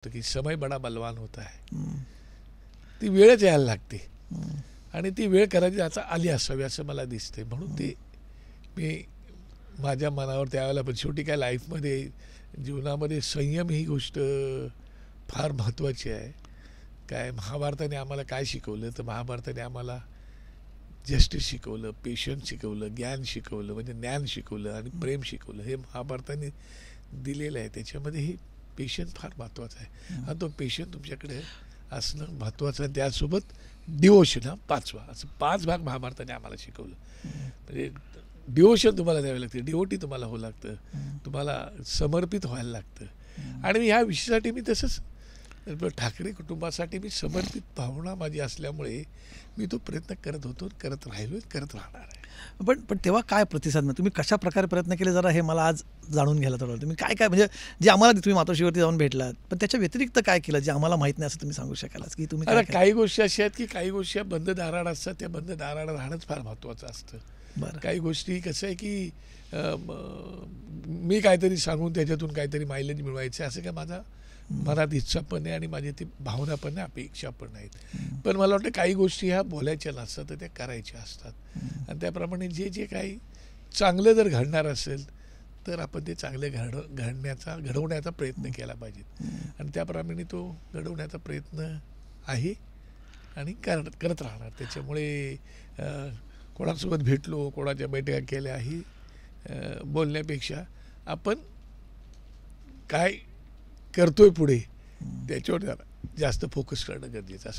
की समय बडा बलवान होता है. ती वेळच यायला लागते आणि ती वेळ करायची आता आली असावी असं मला दिसते. म्हणून ते मी माझ्या मनावर त्यावेळेला पण शेवटी काय लाईफमध्ये जीवनामध्ये संयम ही गोष्ट फार महत्त्वाची आहे. काय महाभारताने आम्हाला काय शिकवलं तर महाभारताने आम्हाला जस्टिस शिकवलं, पेशन्स शिकवलं, ज्ञान शिकवलं, म्हणजे ज्ञान शिकवलं आणि प्रेम शिकवलं. हे महाभारताने दिलेलं आहे. त्याच्यामध्ये ही पेशन्स फार महत्त्वाचा आहे आणि तो पेशन्स तुमच्याकडे असणं महत्त्वाचं आहे. त्यासोबत डिवोशन हा पाचवा, असं 5 भाग महाभारताने आम्हाला शिकवलं. म्हणजे डिवोशन तुम्हाला द्यावे लागते, डिवोटी तुम्हाला होऊ लागतं, तुम्हाला समर्पित व्हायला लागतं. आणि ह्या विषयासाठी मी तसंच ठाकरे कुटुंबासाठी मी समर्पित भावना माझी असल्यामुळे मी तो प्रयत्न करत होतो, करत राहिलो, करत राहणार आहे. पण तेव्हा काय प्रतिसाद मिळाला? तुम्ही कशा प्रकारे प्रयत्न केले जरा हे मला आज जाणून घ्यायला थोडं. तुम्ही काय म्हणजे जे आम्हाला तुम्ही मातोश्रीवरती जाऊन भेटलात, पण त्याच्या व्यतिरिक्त काय केलं जे आम्हाला माहित नाही असं तुम्ही सांगू शकाल की तुम्ही आता काही गोष्टी अशा आहेत की काही गोष्टी बंद दाराड असतात, त्या बंद दाराड राहणंच फार महत्त्वाचं असतं. काही गोष्टी कसं आहे की मी काहीतरी सांगून त्याच्यातून काहीतरी मायलेज मिळवायचं असं काय माझा मनात इच्छा पण आहे आणि माझी ती भावना पण आहे, अपेक्षा पण आहेत. पण मला वाटतं काही गोष्टी ह्या बोलायच्या नसतात तर त्या करायच्या असतात. आणि त्याप्रमाणे जे जे काही चांगलं जर घडणार असेल तर आपण ते चांगले घडवण्याचा प्रयत्न केला पाहिजे आणि त्याप्रमाणे तो घडवण्याचा प्रयत्न आहे आणि करत राहणार. त्याच्यामुळे कोणासोबत भेटलो, कोणाच्या बैठका केल्याही बोलण्यापेक्षा आपण काय करतोय पुढे त्याच्यावर जास्त फोकस करणं गरजेचं असं